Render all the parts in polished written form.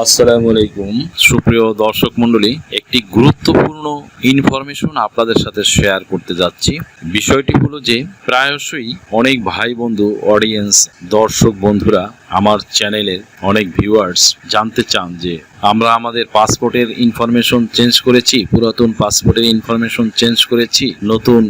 আসসালামু আলাইকুম সুপ্রিয় দর্শক মণ্ডলী, একটি গুরুত্বপূর্ণ ইনফরমেশন আপনাদের সাথে শেয়ার করতে যাচ্ছি। বিষয়টি হলো যে প্রায়শই অনেক ভাই বন্ধু, অডিয়েন্স, দর্শক বন্ধুরা আমার চ্যানেলের অনেক ভিউয়ার্স জানতে চান যে আমরা আমাদের পাসপোর্টের ইনফরমেশন চেঞ্জ করেছি, পুরাতন পাসপোর্টের ইনফরমেশন চেঞ্জ করেছি, নতুন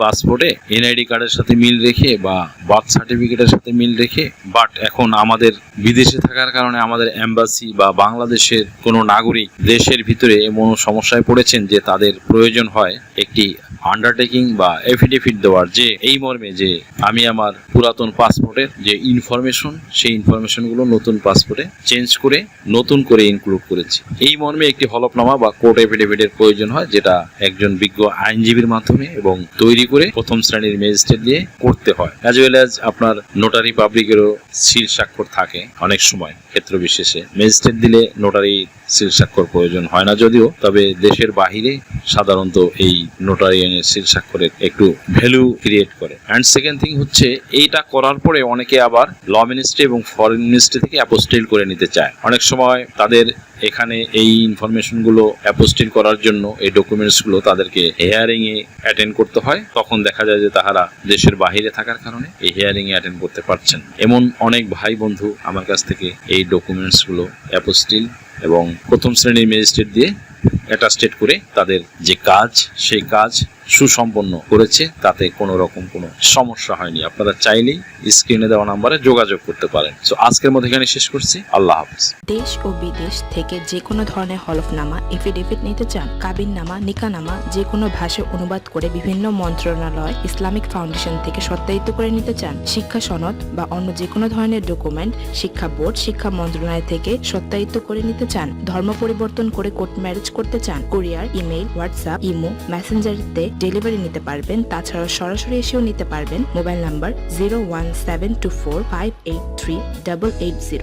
পাসপোর্টে এনআইডি কার্ডের সাথে মিল রেখে বা বার্থ সার্টিফিকেটের সাথে মিল রেখে, বাট এখন আমাদের বিদেশে থাকার কারণে আমাদের এম্বাসি বা বাংলাদেশের কোনো নাগরিক দেশের ভিতরে এমন সমস্যায় পড়েছেন যে তাদের প্রয়োজন হয় একটি আন্ডারটেকিং বা এফিডেভিট দেওয়ার, যে এই মর্মে যে আমি আমার পুরাতন পাসপোর্টের যে ইনফরমেশন সেই ইনফরমেশনগুলো নতুন পাসপোর্টে চেঞ্জ করে নতুন করে ইনক্লুড করেছি। এই মর্মে একটি হলফনামা বা কোর্ট এফিডেভিটের প্রয়োজন হয়, যেটা একজন বিজ্ঞ আইনজীবীর মাধ্যমে এবং তৈরি করে প্রথম শ্রেণীর ম্যাজিস্ট্রেট দিয়ে করতে হয়। অ্যাজ ওয়েল অ্যাজ আপনার নোটারি পাবলিকেরও সিল স্বাক্ষর থাকে অনেক সময় ক্ষেত্র বিশেষে। ম্যাজিস্ট্রেট দিলে নোটারি সিল স্বাক্ষর প্রয়োজন হয় না যদিও, তবে দেশের বাহিরে সাধারণত এই নোটারিয়ানের সিল স্বাক্ষরের একটু ভ্যালু ক্রিয়েট করে। অ্যান্ড সেকেন্ড থিং হচ্ছে, এইটা করার পরে অনেকে আবার ল মিনিস্ট্রি এবং ফরেন মিনিস্ট্রি থেকে অ্যাপোস্টিল করে নিতে চায়। অনেক সময় তাদের এখানে এই ইনফরমেশনগুলো অ্যাপোস্টিল করার জন্য এই ডকুমেন্টসগুলো তাদেরকে হিয়ারিংয়ে অ্যাটেন্ড করতে হয়। তখন দেখা যায় যে তাহারা দেশের বাহিরে থাকার কারণে এই হিয়ারিংয়ে অ্যাটেন্ড করতে পারছেন। এমন অনেক ভাই বন্ধু আমার কাছ থেকে এই ডকুমেন্টসগুলো অ্যাপোস্টিল এবং প্রথম শ্রেণীর ম্যাজিস্ট্রেট দিয়ে অ্যাটাস্টেড করে তাদের যে কাজ সেই কাজ সুসম্পন্ন করেছে, তাতে কোনো রকম কোনো সমস্যা হয়নি। আপনারা চাইলেই স্ক্রিনে দেওয়া নাম্বারে যোগাযোগ করতে পারেন। তো আজকের মধ্যে এখানে শেষ করছি। আল্লাহ হাফেজ। দেশ ও বিদেশ থেকে যে কোনো ধরনের হলফনামা, এফিডেভিট নিতে চান, কাবিননামা, নিকানামা যে কোনো ভাষায় অনুবাদ করে বিভিন্ন মন্ত্রণালয়, ইসলামিক ফাউন্ডেশন থেকে সত্যায়িত করে নিতে চান, শিক্ষা সনদ বা অন্য যে কোনো ধরনের ডকুমেন্ট শিক্ষা বোর্ড, শিক্ষা মন্ত্রণালয় থেকে সত্যায়িত করে নিতে চান, ধর্ম পরিবর্তন করে কোর্ট ম্যারেজ করতে চান, কুরিয়ার, ইমেইল, হোয়াটসঅ্যাপ, ইমো, মেসেঞ্জারিতে ডেলিভারি নিতে পারবেন। তাছাড়া সরাসরি এসেও নিতে পারবেন। Mobile number 01724583880।